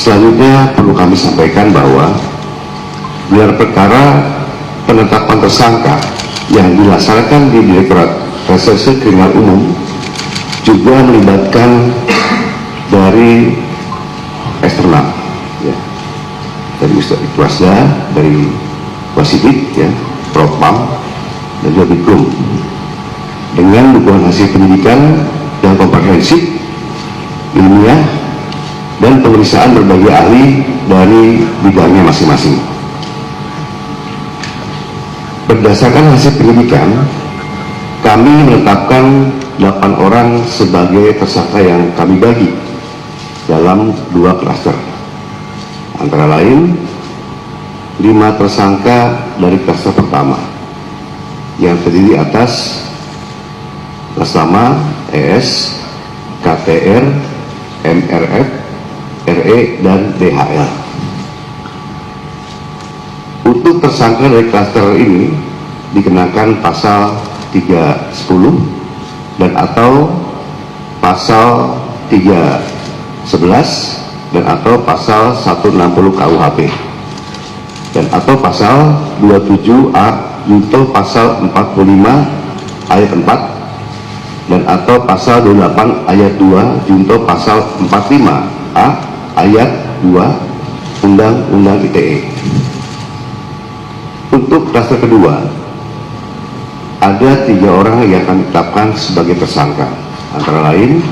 Selanjutnya perlu kami sampaikan bahwa gelar perkara penetapan tersangka yang dilaksanakan di Direktorat Reserse Kriminal Umum juga melibatkan dari eksternal, ya, dari Wasda, dari Wasidik, ya, Propam, dan juga Bikum, dengan dukungan hasil penyidikan yang komprehensif, ilmiah, dan pemeriksaan berbagai ahli dari bidangnya masing-masing. Berdasarkan hasil penyidikan, kami menetapkan 8 orang sebagai tersangka yang kami bagi dalam 2 klaster, antara lain 5 tersangka dari klaster pertama yang terdiri atas Lasama, ES, KTR, MRF, RE, dan DHL. Untuk tersangka dari klaster ini dikenakan pasal 310 dan atau pasal 311 dan atau pasal 160 KUHP dan atau pasal 27A junto pasal 45 ayat 4 dan atau pasal 28 ayat 2 junto pasal 45A ayat 2 Undang-Undang ITE. Untuk klaster kedua, ada 3 orang yang kami tetapkan sebagai tersangka, antara lain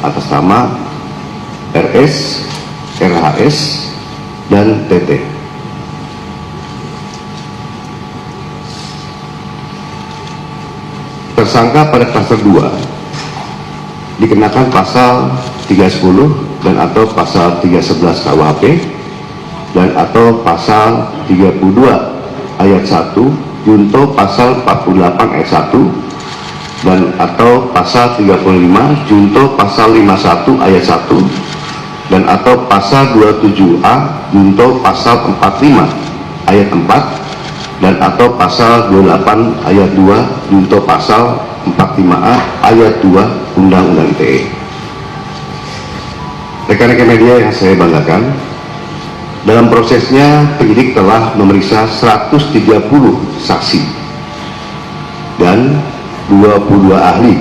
atas nama RS, RHS, dan TT. Tersangka pada klaster 2 dikenakan pasal 310 dan atau pasal 311 KUHP dan atau pasal 32 ayat 1 junto pasal 48 ayat 1 dan atau pasal 35 junto pasal 51 ayat 1 dan atau pasal 27A junto pasal 45 ayat 4 dan atau pasal 28 ayat 2 junto pasal 45A ayat 2 Undang-Undang ITE. Rekan-rekan media yang saya banggakan, dalam prosesnya penyidik telah memeriksa 130 saksi dan 22 ahli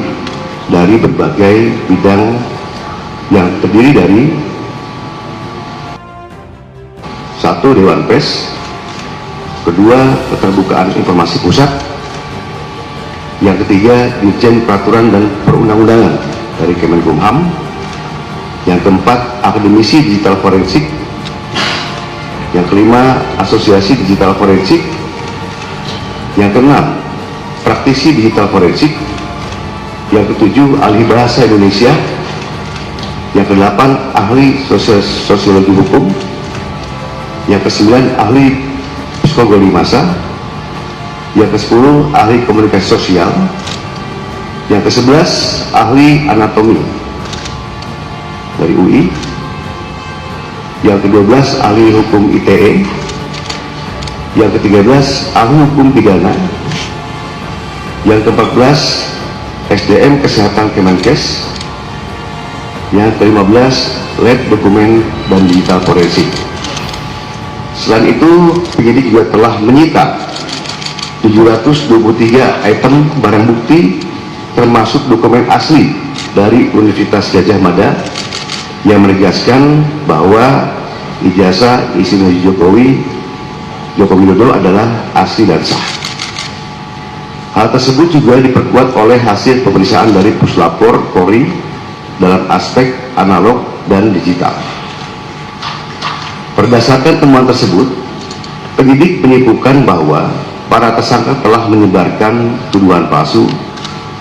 dari berbagai bidang yang terdiri dari 1. Dewan Pers, kedua Keterbukaan Informasi Pusat, yang ketiga Dirjen Peraturan dan Perundang-undangan dari Kemenkumham, yang keempat Akademisi Digital Forensik, yang kelima Asosiasi Digital Forensik, yang keenam Praktisi Digital Forensik, yang ketujuh Ahli Bahasa Indonesia, yang kedelapan Ahli Sosiologi Hukum, yang kesembilan Ahli Psikologi Massa, yang ke-10 Ahli Komunikasi Sosial, yang ke-11 Ahli Anatomi dari UI, yang ke-12 Ahli Hukum ITE, yang ke-13 Ahli Hukum Pidana, yang ke-14 SDM Kesehatan Kemenkes, yang ke-15 Lab Dokumen dan Digital Forensik. Selain itu, penyidik juga telah menyita 723 item barang bukti termasuk dokumen asli dari Universitas Gadjah Mada yang menegaskan bahwa ijazah isi Joko Widodo adalah asli dan sah. Hal tersebut juga diperkuat oleh hasil pemeriksaan dari Puslapor Polri dalam aspek analog dan digital. Berdasarkan temuan tersebut, penyidik menyimpulkan bahwa para tersangka telah menyebarkan tuduhan palsu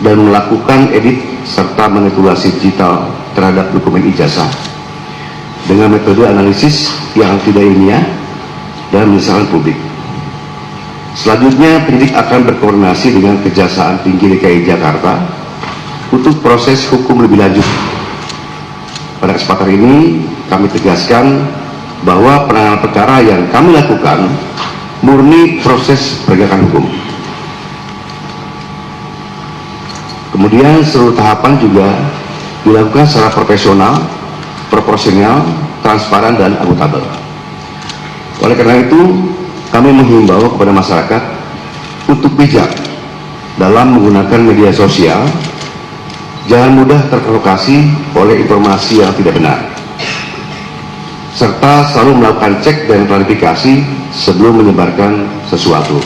dan melakukan edit serta manipulasi digital terhadap dokumen ijazah dengan metode analisis yang tidak ilmiah dan menyesatkan publik. Selanjutnya, penyidik akan berkoordinasi dengan Kejaksaan Tinggi DKI Jakarta untuk proses hukum lebih lanjut. Pada kesempatan ini, kami tegaskan bahwa penanganan perkara yang kami lakukan murni proses penegakan hukum. Kemudian seluruh tahapan juga dilakukan secara profesional, proporsional, transparan, dan akuntabel. Oleh karena itu, kami menghimbau kepada masyarakat untuk bijak dalam menggunakan media sosial, jangan mudah terprovokasi oleh informasi yang tidak benar, serta selalu melakukan cek dan klarifikasi sebelum menyebarkan sesuatu.